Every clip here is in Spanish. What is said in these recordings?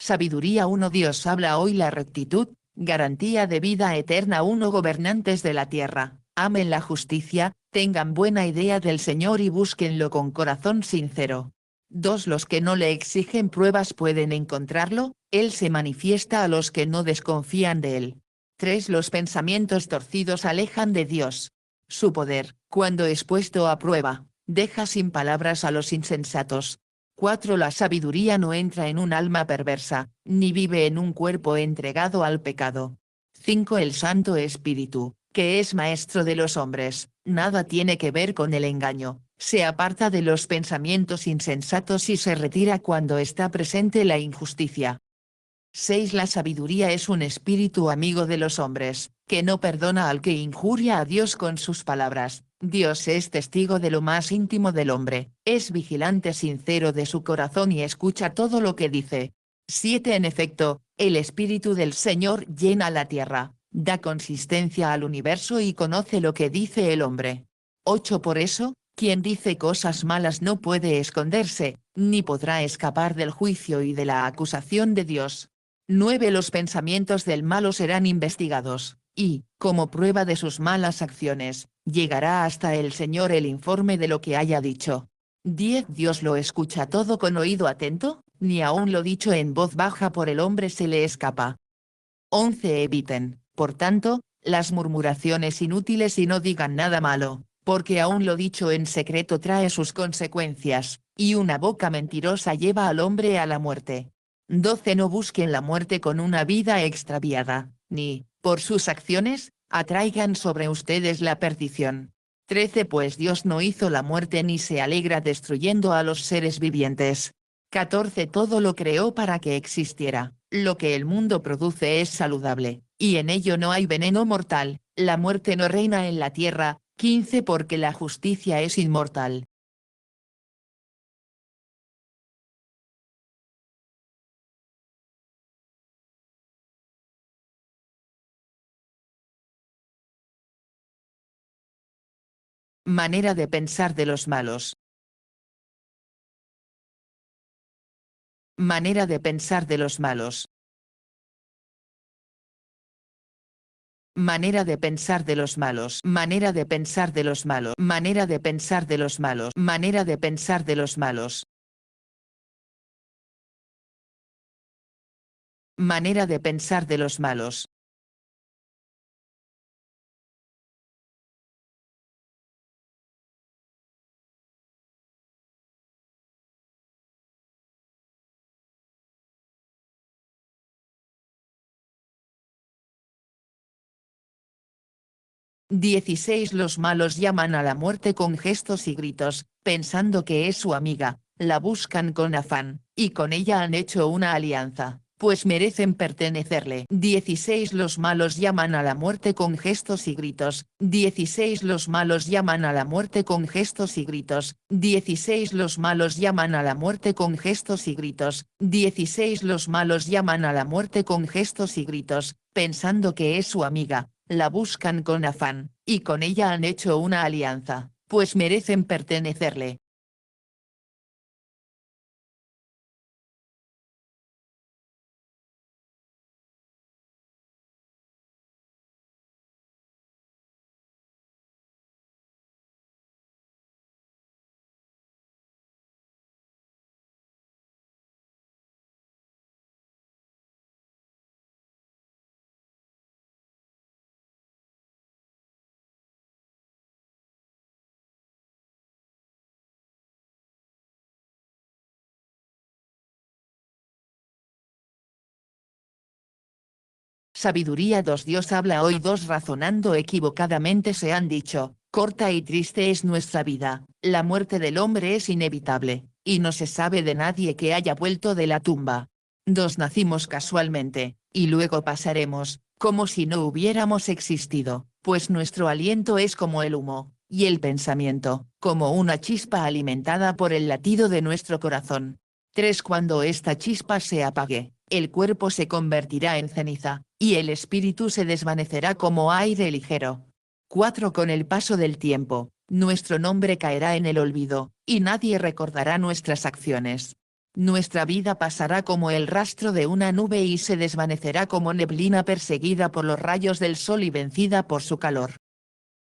Sabiduría 1. Dios habla hoy la rectitud, garantía de vida eterna. 1. Gobernantes de la tierra, amen la justicia, tengan buena idea del Señor y búsquenlo con corazón sincero. 2. Los que no le exigen pruebas pueden encontrarlo, Él se manifiesta a los que no desconfían de Él. 3. Los pensamientos torcidos alejan de Dios. Su poder, cuando es puesto a prueba, deja sin palabras a los insensatos. 4. La sabiduría no entra en un alma perversa, ni vive en un cuerpo entregado al pecado. 5. El Santo Espíritu, que es maestro de los hombres, nada tiene que ver con el engaño, se aparta de los pensamientos insensatos y se retira cuando está presente la injusticia. 6. La sabiduría es un espíritu amigo de los hombres, que no perdona al que injuria a Dios con sus palabras. Dios es testigo de lo más íntimo del hombre, es vigilante sincero de su corazón y escucha todo lo que dice. 7. En efecto, el Espíritu del Señor llena la tierra, da consistencia al universo y conoce lo que dice el hombre. 8. Por eso, quien dice cosas malas no puede esconderse, ni podrá escapar del juicio y de la acusación de Dios. 9. Los pensamientos del malo serán investigados, y, como prueba de sus malas acciones, llegará hasta el Señor el informe de lo que haya dicho. 10. Dios lo escucha todo con oído atento, ni aun lo dicho en voz baja por el hombre se le escapa. 11. Eviten, por tanto, las murmuraciones inútiles y no digan nada malo, porque aun lo dicho en secreto trae sus consecuencias, y una boca mentirosa lleva al hombre a la muerte. 12. No busquen la muerte con una vida extraviada, ni, por sus acciones, atraigan sobre ustedes la perdición. 13. Pues Dios no hizo la muerte ni se alegra destruyendo a los seres vivientes. 14. Todo lo creó para que existiera, lo que el mundo produce es saludable, y en ello no hay veneno mortal, la muerte no reina en la tierra. 15. Porque la justicia es inmortal. Manera de pensar de los malos. Manera de pensar de los malos. Manera de pensar de los malos. Manera de pensar de los malos. Manera de pensar de los malos. Manera de pensar de los malos. Manera de pensar de los malos. XVI. Los malos llaman a la muerte con gestos y gritos, pensando que es su amiga, la buscan con afán, y con ella han hecho una alianza, pues merecen pertenecerle. XVI. Los malos llaman a la muerte con gestos y gritos. XVI. Los malos llaman a la muerte con gestos y gritos. XVI. Los malos llaman a la muerte con gestos y gritos. XVI. Los malos llaman a la muerte con gestos y gritos, pensando que es su amiga, la buscan con afán, y con ella han hecho una alianza, pues merecen pertenecerle. Sabiduría 2. Dios habla hoy. 2. Razonando equivocadamente se han dicho, corta y triste es nuestra vida, la muerte del hombre es inevitable, y no se sabe de nadie que haya vuelto de la tumba. 2. Nacimos casualmente, y luego pasaremos, como si no hubiéramos existido, pues nuestro aliento es como el humo, y el pensamiento, como una chispa alimentada por el latido de nuestro corazón. 3. Cuando esta chispa se apague, el cuerpo se convertirá en ceniza, y el espíritu se desvanecerá como aire ligero. 4. Con el paso del tiempo, nuestro nombre caerá en el olvido, y nadie recordará nuestras acciones. Nuestra vida pasará como el rastro de una nube y se desvanecerá como neblina perseguida por los rayos del sol y vencida por su calor.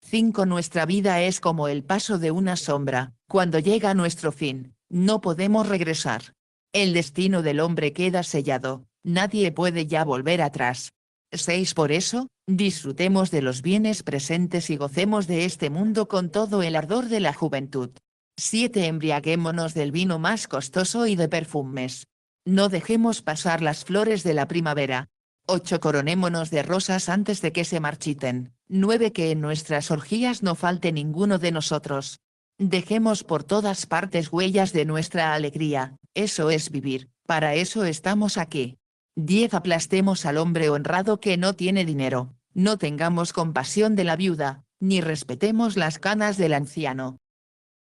5. Nuestra vida es como el paso de una sombra, cuando llega nuestro fin, no podemos regresar. El destino del hombre queda sellado, nadie puede ya volver atrás. 6. Por eso, disfrutemos de los bienes presentes y gocemos de este mundo con todo el ardor de la juventud. 7. Embriaguémonos del vino más costoso y de perfumes. No dejemos pasar las flores de la primavera. 8. Coronémonos de rosas antes de que se marchiten. 9. Que en nuestras orgías no falte ninguno de nosotros. Dejemos por todas partes huellas de nuestra alegría, eso es vivir, para eso estamos aquí. 10. Aplastemos al hombre honrado que no tiene dinero, no tengamos compasión de la viuda, ni respetemos las canas del anciano.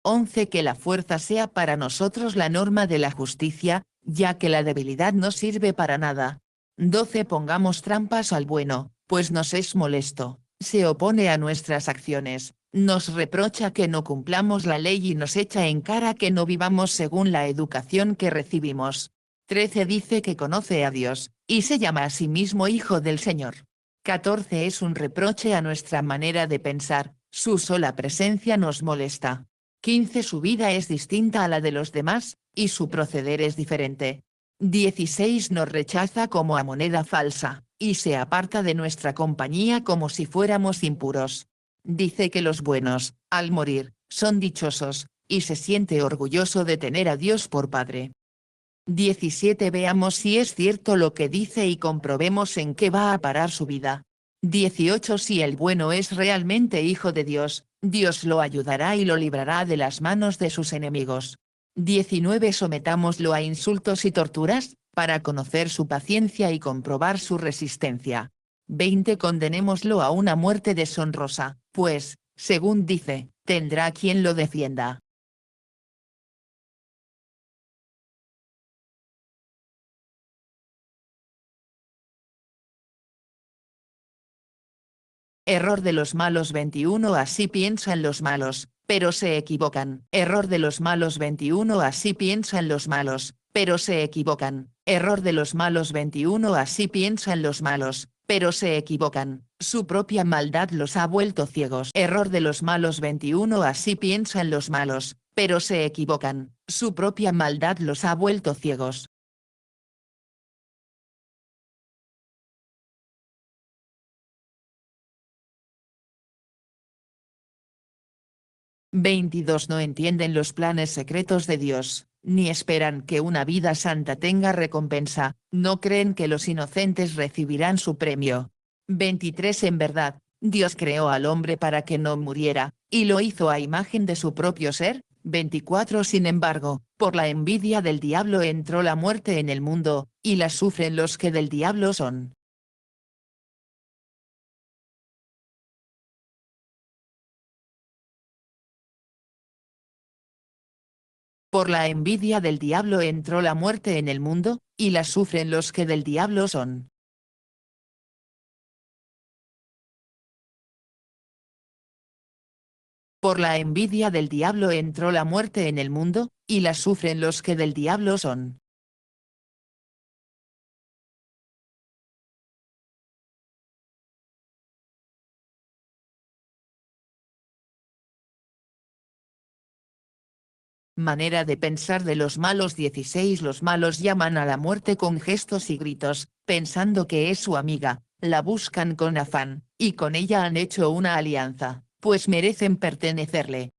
11. Que la fuerza sea para nosotros la norma de la justicia, ya que la debilidad no sirve para nada. 12. Pongamos trampas al bueno, pues nos es molesto, se opone a nuestras acciones, nos reprocha que no cumplamos la ley y nos echa en cara que no vivamos según la educación que recibimos. 13. Dice que conoce a Dios, y se llama a sí mismo Hijo del Señor. 14. Es un reproche a nuestra manera de pensar, su sola presencia nos molesta. 15. Su vida es distinta a la de los demás, y su proceder es diferente. 16. Nos rechaza como a moneda falsa, y se aparta de nuestra compañía como si fuéramos impuros. Dice que los buenos, al morir, son dichosos, y se siente orgulloso de tener a Dios por Padre. 17. Veamos si es cierto lo que dice y comprobemos en qué va a parar su vida. 18. Si el bueno es realmente hijo de Dios, Dios lo ayudará y lo librará de las manos de sus enemigos. 19. Sometámoslo a insultos y torturas, para conocer su paciencia y comprobar su resistencia. 20. Condenémoslo a una muerte deshonrosa, pues, según dice, tendrá quien lo defienda. Error de los malos 21. Así piensan los malos, pero se equivocan. Error de los malos 21. Así piensan los malos, pero se equivocan. Error de los malos 21. Así piensan los malos, pero se equivocan. Su propia maldad los ha vuelto ciegos. Error de los malos 21. Así piensan los malos, pero se equivocan. Su propia maldad los ha vuelto ciegos. 22. No entienden los planes secretos de Dios, ni esperan que una vida santa tenga recompensa, no creen que los inocentes recibirán su premio. 23. En verdad, Dios creó al hombre para que no muriera, y lo hizo a imagen de su propio ser. 24. Sin embargo, por la envidia del diablo entró la muerte en el mundo, y la sufren los que del diablo son. Por la envidia del diablo entró la muerte en el mundo, y la sufren los que del diablo son. Por la envidia del diablo entró la muerte en el mundo, y la sufren los que del diablo son. Manera de pensar de los malos. 16. Los malos llaman a la muerte con gestos y gritos, pensando que es su amiga, la buscan con afán, y con ella han hecho una alianza, pues merecen pertenecerle.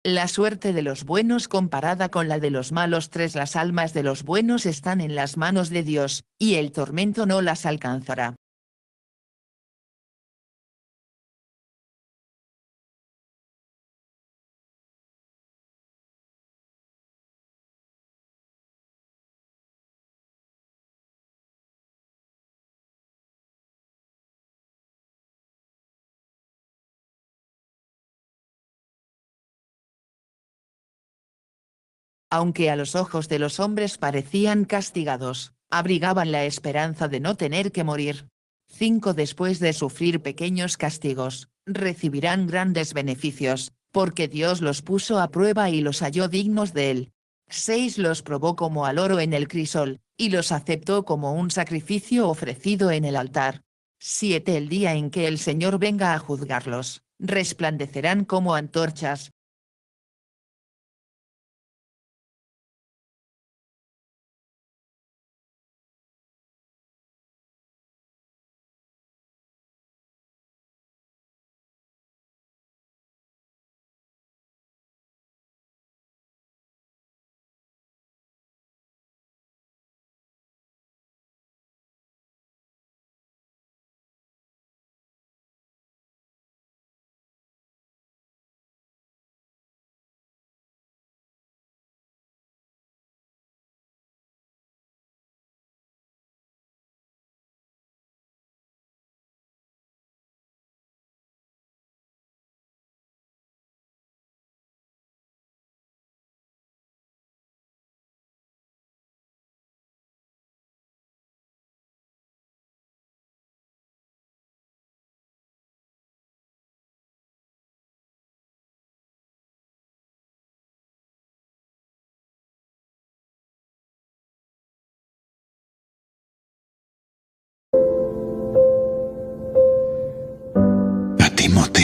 La suerte de los buenos comparada con la de los malos. 3. Las almas de los buenos están en las manos de Dios, y el tormento no las alcanzará. Aunque a los ojos de los hombres parecían castigados, abrigaban la esperanza de no tener que morir. 5. Después de sufrir pequeños castigos, recibirán grandes beneficios, porque Dios los puso a prueba y los halló dignos de él. 6. Los probó como al oro en el crisol, y los aceptó como un sacrificio ofrecido en el altar. 7. El día en que el Señor venga a juzgarlos, resplandecerán como antorchas. A Timoteo.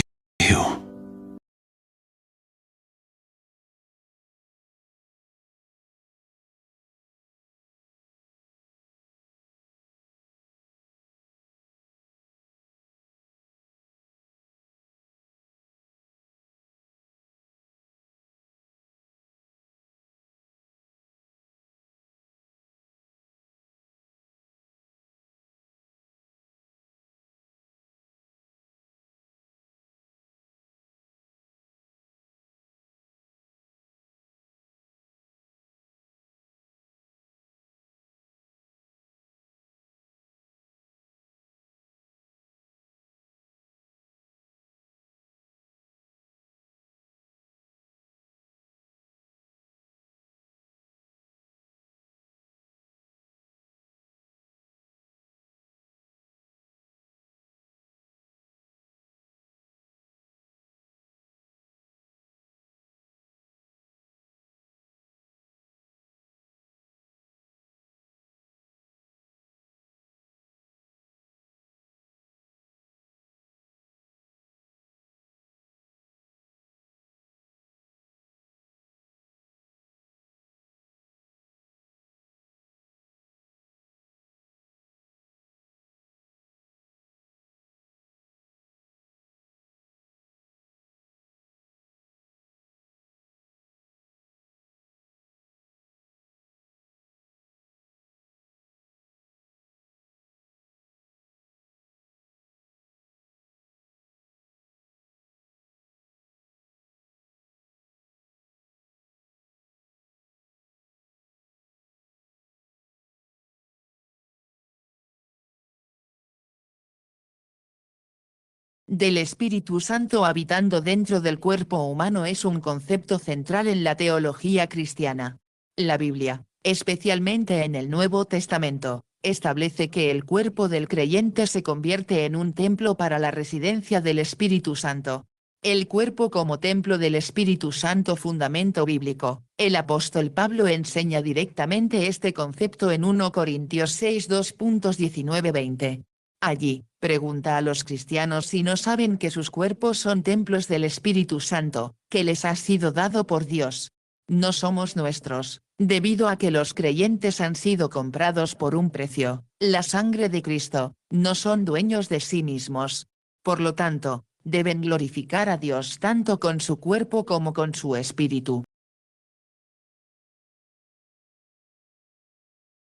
Del Espíritu Santo habitando dentro del cuerpo humano es un concepto central en la teología cristiana. La Biblia, especialmente en el Nuevo Testamento, establece que el cuerpo del creyente se convierte en un templo para la residencia del Espíritu Santo. El cuerpo como templo del Espíritu Santo, fundamento bíblico. El apóstol Pablo enseña directamente este concepto en 1 Corintios 6 2.19-20. Allí, pregunta a los cristianos si no saben que sus cuerpos son templos del Espíritu Santo, que les ha sido dado por Dios. No somos nuestros, debido a que los creyentes han sido comprados por un precio, la sangre de Cristo. No son dueños de sí mismos. Por lo tanto, deben glorificar a Dios tanto con su cuerpo como con su espíritu.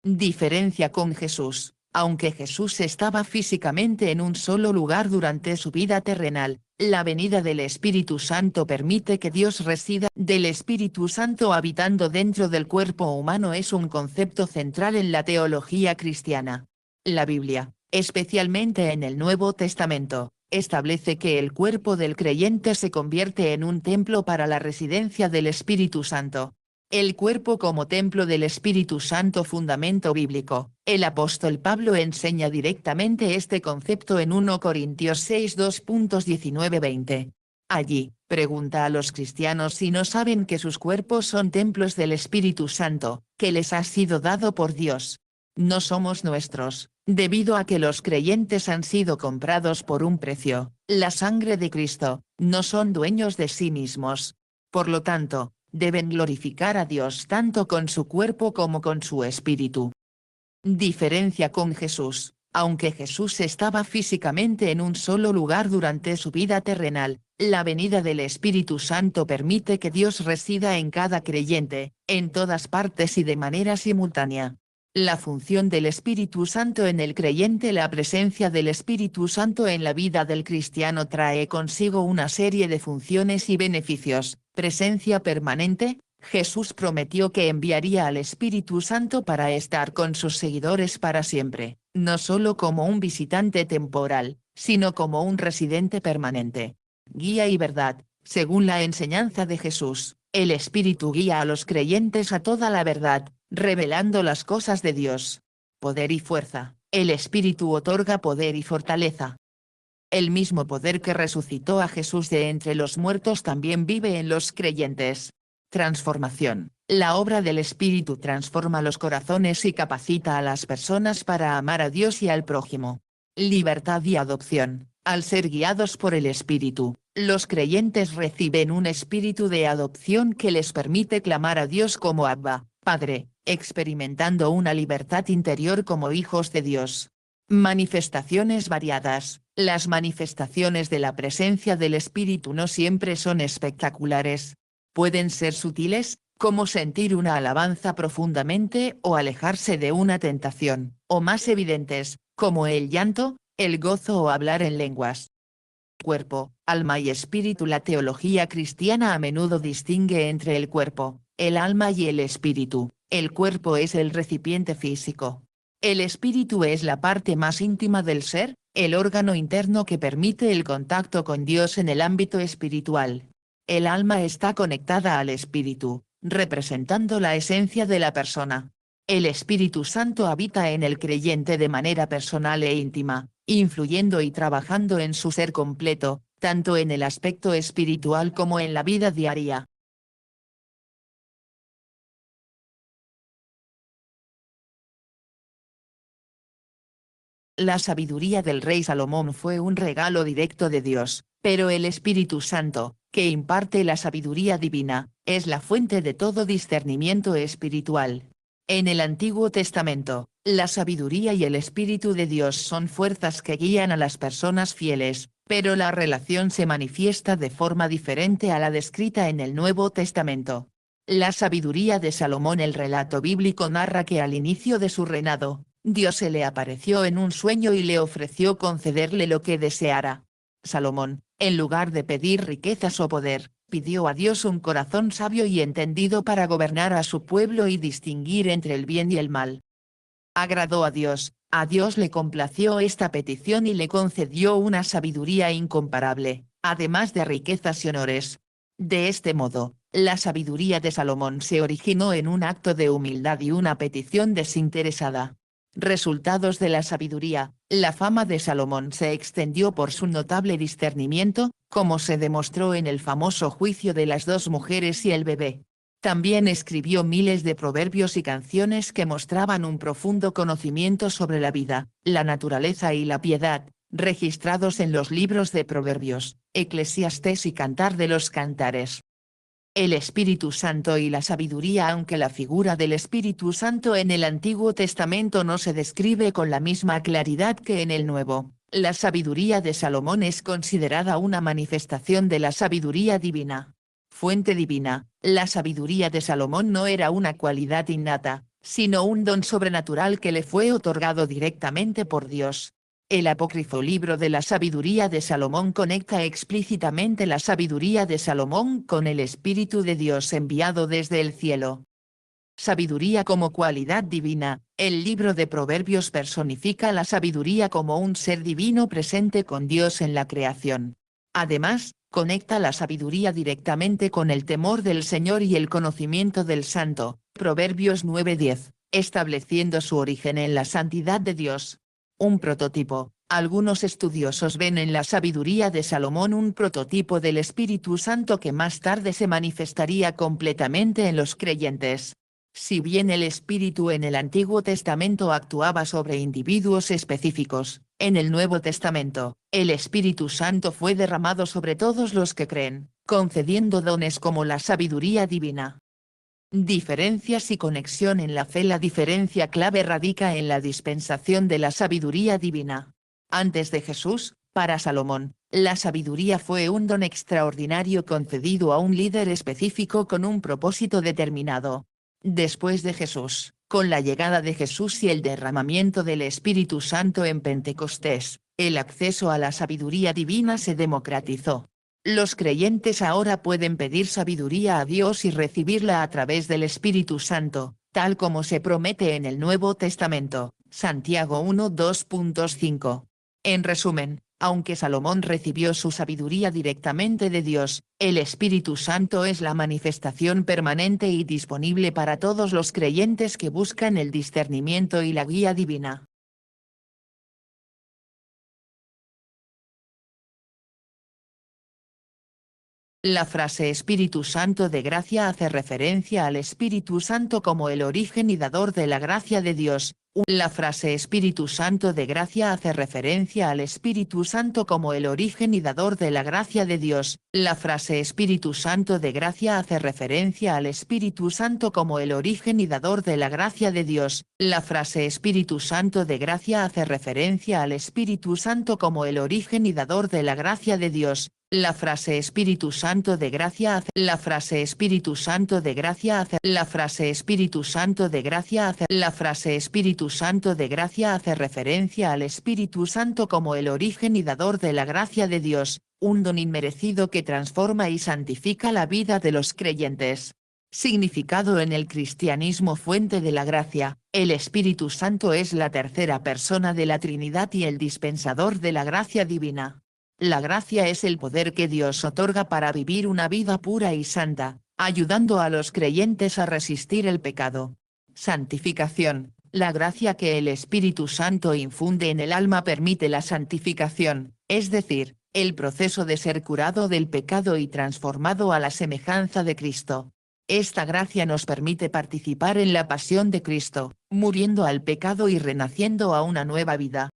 Diferencia con Jesús. Aunque Jesús estaba físicamente en un solo lugar durante su vida terrenal, la venida del Espíritu Santo permite que Dios resida. Del Espíritu Santo habitando dentro del cuerpo humano es un concepto central en la teología cristiana. La Biblia, especialmente en el Nuevo Testamento, establece que el cuerpo del creyente se convierte en un templo para la residencia del Espíritu Santo. El cuerpo como templo del Espíritu Santo, fundamento bíblico. El apóstol Pablo enseña directamente este concepto en 1 Corintios 6 2.19-20. Allí, pregunta a los cristianos si no saben que sus cuerpos son templos del Espíritu Santo, que les ha sido dado por Dios. No somos nuestros, debido a que los creyentes han sido comprados por un precio, la sangre de Cristo. No son dueños de sí mismos. Por lo tanto, deben glorificar a Dios tanto con su cuerpo como con su espíritu. Diferencia con Jesús. Aunque Jesús estaba físicamente en un solo lugar durante su vida terrenal, la venida del Espíritu Santo permite que Dios resida en cada creyente, en todas partes y de manera simultánea. La función del Espíritu Santo en el creyente. La presencia del Espíritu Santo en la vida del cristiano trae consigo una serie de funciones y beneficios. Presencia permanente. Jesús prometió que enviaría al Espíritu Santo para estar con sus seguidores para siempre, no solo como un visitante temporal, sino como un residente permanente. Guía y verdad. Según la enseñanza de Jesús, el Espíritu guía a los creyentes a toda la verdad, revelando las cosas de Dios. Poder y fuerza. El Espíritu otorga poder y fortaleza. El mismo poder que resucitó a Jesús de entre los muertos también vive en los creyentes. Transformación. La obra del Espíritu transforma los corazones y capacita a las personas para amar a Dios y al prójimo. Libertad y adopción. Al ser guiados por el Espíritu, los creyentes reciben un espíritu de adopción que les permite clamar a Dios como Abba, Padre, experimentando una libertad interior como hijos de Dios. Manifestaciones variadas. Las manifestaciones de la presencia del Espíritu no siempre son espectaculares. Pueden ser sutiles, como sentir una alabanza profundamente o alejarse de una tentación, o más evidentes, como el llanto, el gozo o hablar en lenguas. Cuerpo, alma y espíritu. La teología cristiana a menudo distingue entre el cuerpo, el alma y el espíritu. El cuerpo es el recipiente físico. El espíritu es la parte más íntima del ser, el órgano interno que permite el contacto con Dios en el ámbito espiritual. El alma está conectada al espíritu, representando la esencia de la persona. El Espíritu Santo habita en el creyente de manera personal e íntima, influyendo y trabajando en su ser completo, tanto en el aspecto espiritual como en la vida diaria. La sabiduría del rey Salomón fue un regalo directo de Dios, pero el Espíritu Santo, que imparte la sabiduría divina, es la fuente de todo discernimiento espiritual. En el Antiguo Testamento, la sabiduría y el Espíritu de Dios son fuerzas que guían a las personas fieles, pero la relación se manifiesta de forma diferente a la descrita en el Nuevo Testamento. La sabiduría de Salomón. El relato bíblico narra que al inicio de su reinado, Dios se le apareció en un sueño y le ofreció concederle lo que deseara. Salomón, en lugar de pedir riquezas o poder, pidió a Dios un corazón sabio y entendido para gobernar a su pueblo y distinguir entre el bien y el mal. Agradó a Dios le complació esta petición y le concedió una sabiduría incomparable, además de riquezas y honores. De este modo, la sabiduría de Salomón se originó en un acto de humildad y una petición desinteresada. Resultados de la sabiduría. La fama de Salomón se extendió por su notable discernimiento, como se demostró en el famoso juicio de las dos mujeres y el bebé. También escribió miles de proverbios y canciones que mostraban un profundo conocimiento sobre la vida, la naturaleza y la piedad, registrados en los libros de Proverbios, Eclesiastés y Cantar de los Cantares. El Espíritu Santo y la sabiduría. Aunque la figura del Espíritu Santo en el Antiguo Testamento no se describe con la misma claridad que en el Nuevo, la sabiduría de Salomón es considerada una manifestación de la sabiduría divina. Fuente divina. La sabiduría de Salomón no era una cualidad innata, sino un don sobrenatural que le fue otorgado directamente por Dios. El apócrifo libro de la sabiduría de Salomón conecta explícitamente la sabiduría de Salomón con el Espíritu de Dios enviado desde el cielo. Sabiduría como cualidad divina. El libro de Proverbios personifica la sabiduría como un ser divino presente con Dios en la creación. Además, Conecta la sabiduría directamente con el temor del Señor y el conocimiento del Santo, Proverbios 9:10, estableciendo su origen en la santidad de Dios. Un prototipo. Algunos estudiosos ven en la sabiduría de Salomón un prototipo del Espíritu Santo que más tarde se manifestaría completamente en los creyentes. Si bien el Espíritu en el Antiguo Testamento actuaba sobre individuos específicos, en el Nuevo Testamento, el Espíritu Santo fue derramado sobre todos los que creen, concediendo dones como la sabiduría divina. Diferencias y conexión en la fe. La diferencia clave radica en la dispensación de la sabiduría divina. Antes de Jesús, para Salomón, la sabiduría fue un don extraordinario concedido a un líder específico con un propósito determinado. Después de Jesús, con la llegada de Jesús y el derramamiento del Espíritu Santo en Pentecostés, el acceso a la sabiduría divina se democratizó. Los creyentes ahora pueden pedir sabiduría a Dios y recibirla a través del Espíritu Santo, tal como se promete en el Nuevo Testamento, Santiago 1:2.5. En resumen, aunque Salomón recibió su sabiduría directamente de Dios, el Espíritu Santo es la manifestación permanente y disponible para todos los creyentes que buscan el discernimiento y la guía divina. La frase Espíritu Santo de gracia hace referencia al Espíritu Santo como el origen y dador de la gracia de Dios. La frase Espíritu Santo de gracia hace referencia al Espíritu Santo como el origen y dador de la gracia de Dios. La frase Espíritu Santo de gracia hace referencia al Espíritu Santo como el origen y dador de la gracia de Dios. La frase Espíritu Santo de gracia hace referencia al Espíritu Santo como el origen y dador de la gracia de Dios. La frase Espíritu Santo de gracia hace la frase Espíritu Santo de gracia hace la frase Espíritu Santo de gracia hace la frase Espíritu Santo de gracia hace referencia al Espíritu Santo como el origen y dador de la gracia de Dios, un don inmerecido que transforma y santifica la vida de los creyentes. Significado en el cristianismo. Fuente de la gracia. El Espíritu Santo es la tercera persona de la Trinidad y el dispensador de la gracia divina. La gracia es el poder que Dios otorga para vivir una vida pura y santa, ayudando a los creyentes a resistir el pecado. Santificación. La gracia que el Espíritu Santo infunde en el alma permite la santificación, es decir, el proceso de ser curado del pecado y transformado a la semejanza de Cristo. Esta gracia nos permite participar en la pasión de Cristo, muriendo al pecado y renaciendo a una nueva vida.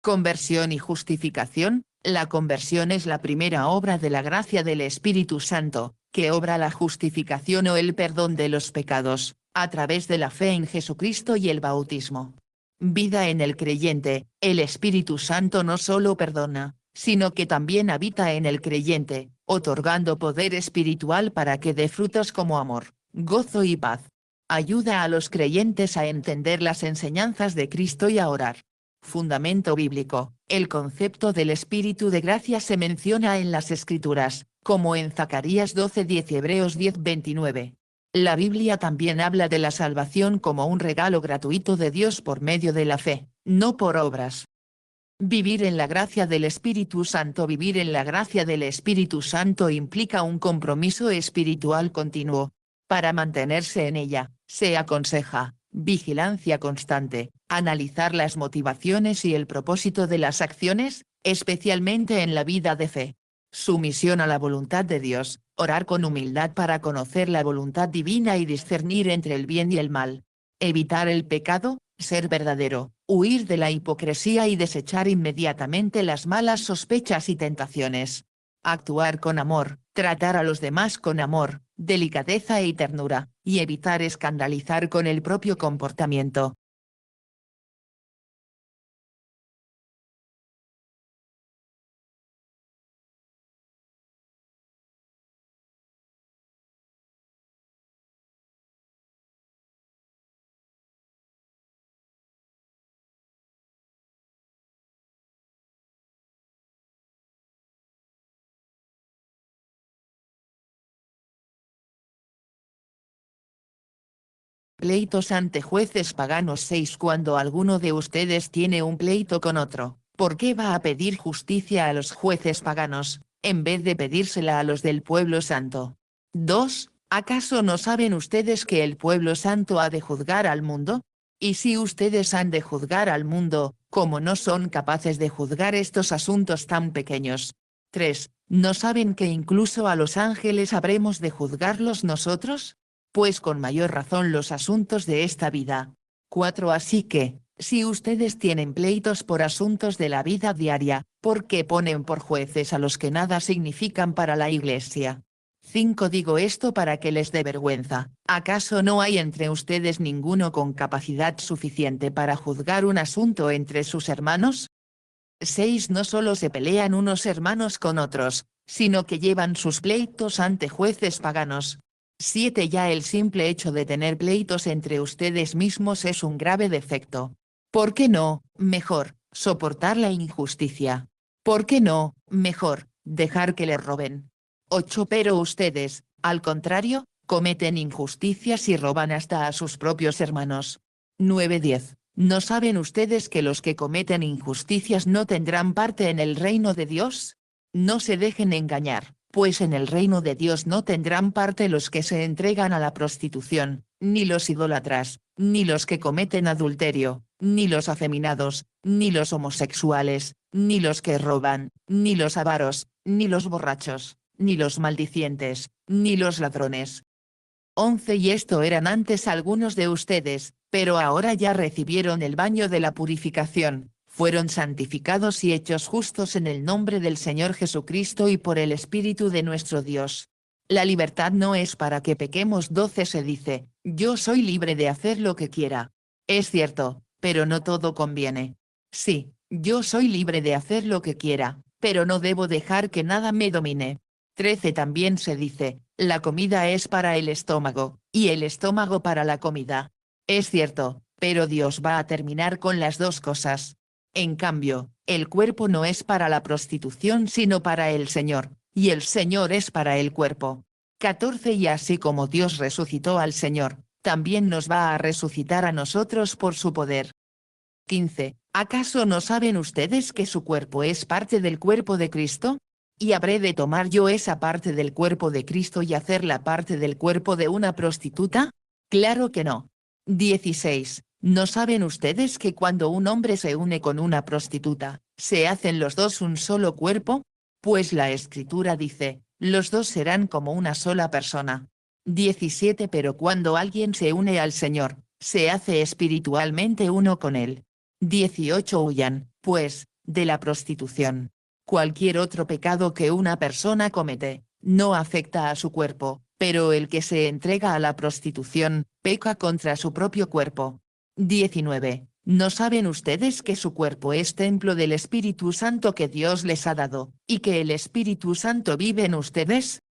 Conversión y justificación. La conversión es la primera obra de la gracia del Espíritu Santo, que obra la justificación o el perdón de los pecados, a través de la fe en Jesucristo y el bautismo. Vida en el creyente. El Espíritu Santo no solo perdona, sino que también habita en el creyente, otorgando poder espiritual para que dé frutos como amor, gozo y paz. Ayuda a los creyentes a entender las enseñanzas de Cristo y a orar. Fundamento bíblico. El concepto del Espíritu de gracia se menciona en las Escrituras, como en Zacarías 12:10 y Hebreos 10:29. La Biblia también habla de la salvación como un regalo gratuito de Dios por medio de la fe, no por obras. Vivir en la gracia del Espíritu Santo. Vivir en la gracia del Espíritu Santo implica un compromiso espiritual continuo. Para mantenerse en ella, se aconseja vigilancia constante, analizar las motivaciones y el propósito de las acciones, especialmente en la vida de fe. Sumisión a la voluntad de Dios, orar con humildad para conocer la voluntad divina y discernir entre el bien y el mal. Evitar el pecado, ser verdadero, huir de la hipocresía y desechar inmediatamente las malas sospechas y tentaciones. Actuar con amor, tratar a los demás con amor, delicadeza y ternura, y evitar escandalizar con el propio comportamiento. Pleitos ante jueces paganos. 6. Cuando alguno de ustedes tiene un pleito con otro, ¿por qué va a pedir justicia a los jueces paganos? en vez de pedírsela a los del pueblo santo. 2. ¿Acaso no saben ustedes que el pueblo santo ha de juzgar al mundo? Y si ustedes han de juzgar al mundo, ¿cómo no son capaces de juzgar estos asuntos tan pequeños? 3. ¿No saben que incluso a los ángeles habremos de juzgarlos nosotros? Pues con mayor razón los asuntos de esta vida. 4. Así que, si ustedes tienen pleitos por asuntos de la vida diaria, ¿por qué ponen por jueces a los que nada significan para la Iglesia? 5. Digo esto para que les dé vergüenza. ¿Acaso no hay entre ustedes ninguno con capacidad suficiente para juzgar un asunto entre sus hermanos? 6. No solo se pelean unos hermanos con otros, sino que llevan sus pleitos ante jueces paganos. 7. Ya el simple hecho de tener pleitos entre ustedes mismos es un grave defecto. ¿Por qué no, mejor, soportar la injusticia? ¿Por qué no, mejor, dejar que les roben? 8. Pero ustedes, al contrario, cometen injusticias y roban hasta a sus propios hermanos. 9. 10. ¿No saben ustedes que los que cometen injusticias no tendrán parte en el reino de Dios? No se dejen engañar, pues en el reino de Dios no tendrán parte los que se entregan a la prostitución, ni los idólatras, ni los que cometen adulterio, ni los afeminados, ni los homosexuales, ni los que roban, ni los avaros, ni los borrachos, ni los maldicientes, ni los ladrones. 11. Y esto eran antes algunos de ustedes, pero ahora ya recibieron el baño de la purificación, fueron santificados y hechos justos en el nombre del Señor Jesucristo y por el Espíritu de nuestro Dios. La libertad no es para que pequemos. 12. Se dice, yo soy libre de hacer lo que quiera. Es cierto, pero no todo conviene. Sí, yo soy libre de hacer lo que quiera, pero no debo dejar que nada me domine. 13. También se dice, la comida es para el estómago, y el estómago para la comida. Es cierto, pero Dios va a terminar con las dos cosas. En cambio, el cuerpo no es para la prostitución sino para el Señor, y el Señor es para el cuerpo. 14. Y así como Dios resucitó al Señor, también nos va a resucitar a nosotros por su poder. 15. ¿Acaso no saben ustedes que su cuerpo es parte del cuerpo de Cristo? ¿Y habré de tomar yo esa parte del cuerpo de Cristo y hacerla parte del cuerpo de una prostituta? Claro que no. 16. ¿No saben ustedes que cuando un hombre se une con una prostituta, se hacen los dos un solo cuerpo? Pues la Escritura dice, los dos serán como una sola persona. 17. Pero cuando alguien se une al Señor, se hace espiritualmente uno con él. 18. Huyan, pues, de la prostitución. Cualquier otro pecado que una persona comete, no afecta a su cuerpo, pero el que se entrega a la prostitución, peca contra su propio cuerpo. 19. ¿No saben ustedes que su cuerpo es templo del Espíritu Santo que Dios les ha dado, y que el Espíritu Santo vive en ustedes?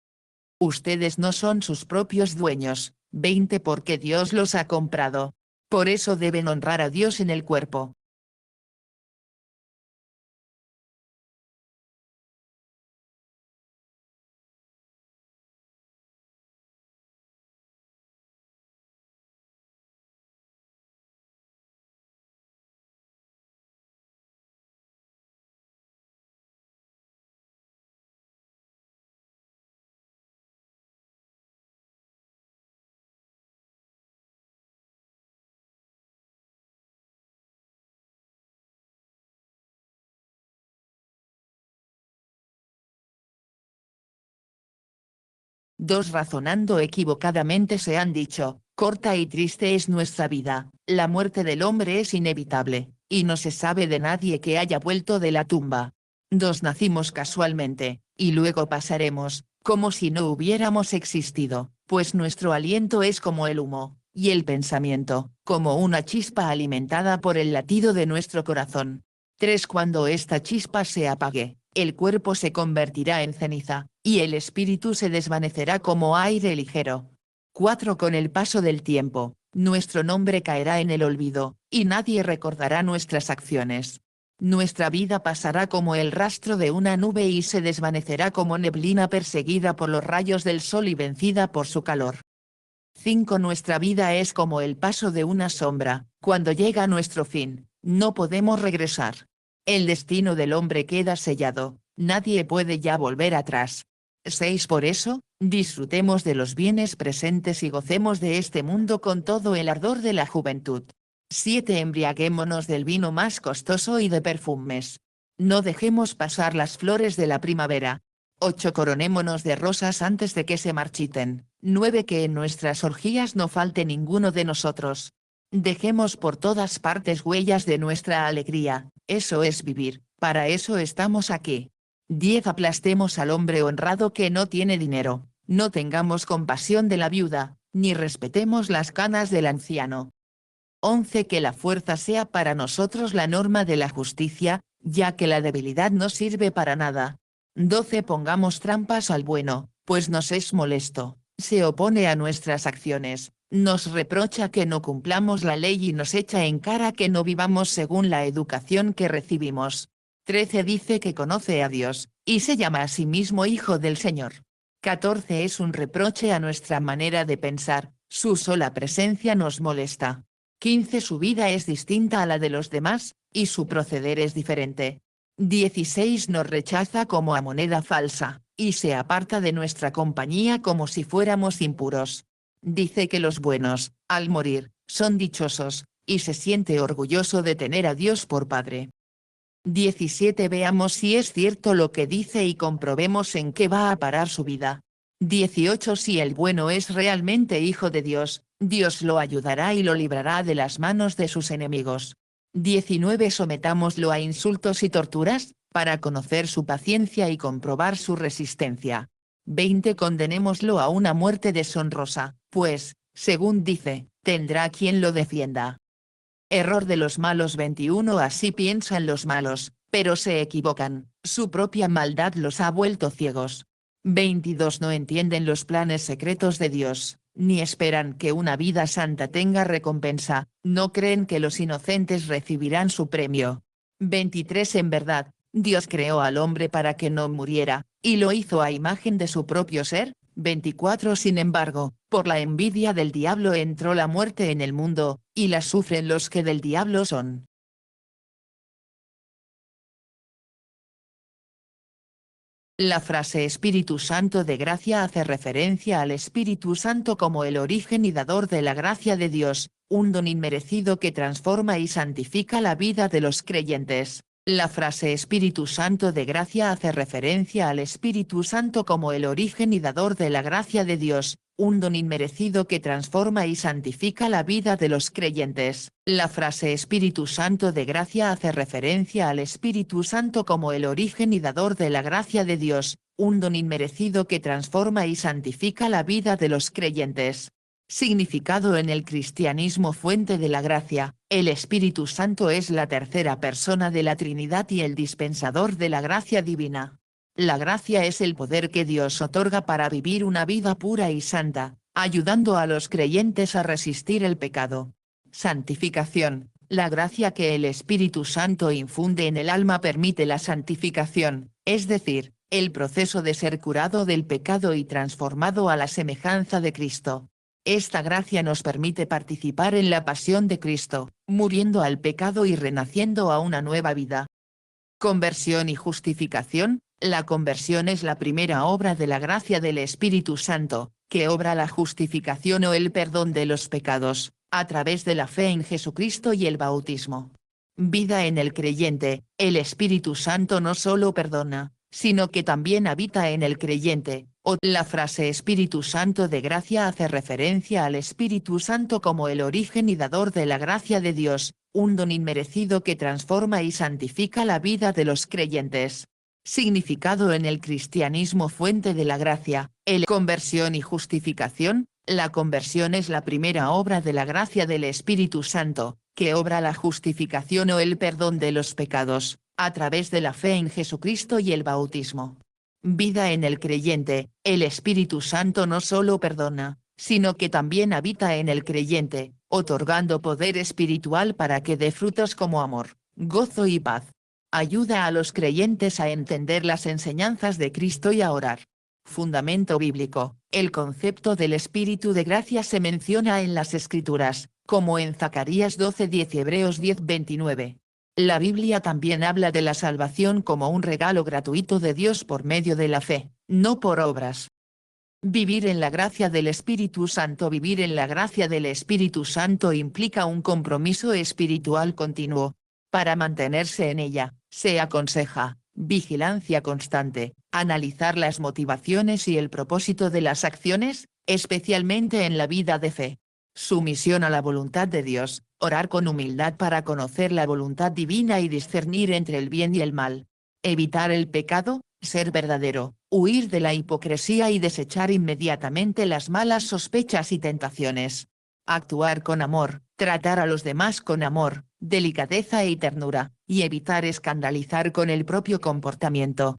Ustedes no son sus propios dueños. 20. Porque Dios los ha comprado. Por eso deben honrar a Dios en el cuerpo. Dos. Razonando equivocadamente se han dicho, corta y triste es nuestra vida, la muerte del hombre es inevitable, y no se sabe de nadie que haya vuelto de la tumba. 2. Nacimos casualmente, y luego pasaremos, como si no hubiéramos existido, pues nuestro aliento es como el humo, y el pensamiento, como una chispa alimentada por el latido de nuestro corazón. 3. Cuando esta chispa se apague, el cuerpo se convertirá en ceniza, y el espíritu se desvanecerá como aire ligero. 4. Con el paso del tiempo, nuestro nombre caerá en el olvido, y nadie recordará nuestras acciones. Nuestra vida pasará como el rastro de una nube y se desvanecerá como neblina perseguida por los rayos del sol y vencida por su calor. 5. Nuestra vida es como el paso de una sombra, cuando llega nuestro fin, no podemos regresar. El destino del hombre queda sellado, nadie puede ya volver atrás. 6. Por eso, disfrutemos de los bienes presentes y gocemos de este mundo con todo el ardor de la juventud. 7. Embriaguémonos del vino más costoso y de perfumes. No dejemos pasar las flores de la primavera. 8. Coronémonos de rosas antes de que se marchiten. 9. Que en nuestras orgías no falte ninguno de nosotros. Dejemos por todas partes huellas de nuestra alegría, eso es vivir, para eso estamos aquí. 10. Aplastemos al hombre honrado que no tiene dinero, no tengamos compasión de la viuda, ni respetemos las canas del anciano. 11. Que la fuerza sea para nosotros la norma de la justicia, ya que la debilidad no sirve para nada. 12. Pongamos trampas al bueno, pues nos es molesto, se opone a nuestras acciones, nos reprocha que no cumplamos la ley y nos echa en cara que no vivamos según la educación que recibimos. 13. Dice que conoce a Dios, y se llama a sí mismo Hijo del Señor. 14. Es un reproche a nuestra manera de pensar, su sola presencia nos molesta. 15. Su vida es distinta a la de los demás, y su proceder es diferente. 16. Nos rechaza como a moneda falsa, y se aparta de nuestra compañía como si fuéramos impuros. Dice que los buenos, al morir, son dichosos, y se siente orgulloso de tener a Dios por Padre. 17. Veamos si es cierto lo que dice y comprobemos en qué va a parar su vida. 18. Si el bueno es realmente hijo de Dios, Dios lo ayudará y lo librará de las manos de sus enemigos. 19. Sometámoslo a insultos y torturas, para conocer su paciencia y comprobar su resistencia. 20. Condenémoslo a una muerte deshonrosa, pues, según dice, tendrá quien lo defienda. Error de los malos. 21. Así piensan los malos, pero se equivocan, su propia maldad los ha vuelto ciegos. 22. No entienden los planes secretos de Dios, ni esperan que una vida santa tenga recompensa, no creen que los inocentes recibirán su premio. 23. En verdad, Dios creó al hombre para que no muriera, y lo hizo a imagen de su propio ser. 24. Sin embargo, por la envidia del diablo entró la muerte en el mundo, y la sufren los que del diablo son. La frase Espíritu Santo de gracia hace referencia al Espíritu Santo como el origen y dador de la gracia de Dios, un don inmerecido que transforma y santifica la vida de los creyentes. La frase Espíritu Santo de gracia hace referencia al Espíritu Santo como el origen y dador de la gracia de Dios, un don inmerecido que transforma y santifica la vida de los creyentes. La frase Espíritu Santo de gracia hace referencia al Espíritu Santo como el origen y dador de la gracia de Dios, un don inmerecido que transforma y santifica la vida de los creyentes. Significado en el cristianismo. Fuente de la gracia, el Espíritu Santo es la tercera persona de la Trinidad y el dispensador de la gracia divina. La gracia es el poder que Dios otorga para vivir una vida pura y santa, ayudando a los creyentes a resistir el pecado. Santificación. La gracia que el Espíritu Santo infunde en el alma permite la santificación, es decir, el proceso de ser curado del pecado y transformado a la semejanza de Cristo. Esta gracia nos permite participar en la pasión de Cristo, muriendo al pecado y renaciendo a una nueva vida. Conversión y justificación. La conversión es la primera obra de la gracia del Espíritu Santo, que obra la justificación o el perdón de los pecados, a través de la fe en Jesucristo y el bautismo. Vida en el creyente. El Espíritu Santo no solo perdona, sino que también habita en el creyente. La frase Espíritu Santo de gracia hace referencia al Espíritu Santo como el origen y dador de la gracia de Dios, un don inmerecido que transforma y santifica la vida de los creyentes. Significado en el cristianismo. Fuente de la gracia, conversión y justificación. La conversión es la primera obra de la gracia del Espíritu Santo, que obra la justificación o el perdón de los pecados, a través de la fe en Jesucristo y el bautismo. Vida en el creyente. El Espíritu Santo no solo perdona, sino que también habita en el creyente, otorgando poder espiritual para que dé frutos como amor, gozo y paz. Ayuda a los creyentes a entender las enseñanzas de Cristo y a orar. Fundamento bíblico. El concepto del Espíritu de gracia se menciona en las Escrituras, como en Zacarías 12:10 y Hebreos 10:29. La Biblia también habla de la salvación como un regalo gratuito de Dios por medio de la fe, no por obras. Vivir en la gracia del Espíritu Santo. Vivir en la gracia del Espíritu Santo implica un compromiso espiritual continuo. Para mantenerse en ella, se aconseja, vigilancia constante, analizar las motivaciones y el propósito de las acciones, especialmente en la vida de fe. Sumisión a la voluntad de Dios, orar con humildad para conocer la voluntad divina y discernir entre el bien y el mal. Evitar el pecado, ser verdadero, huir de la hipocresía y desechar inmediatamente las malas sospechas y tentaciones. Actuar con amor, tratar a los demás con amor, delicadeza y ternura, y evitar escandalizar con el propio comportamiento.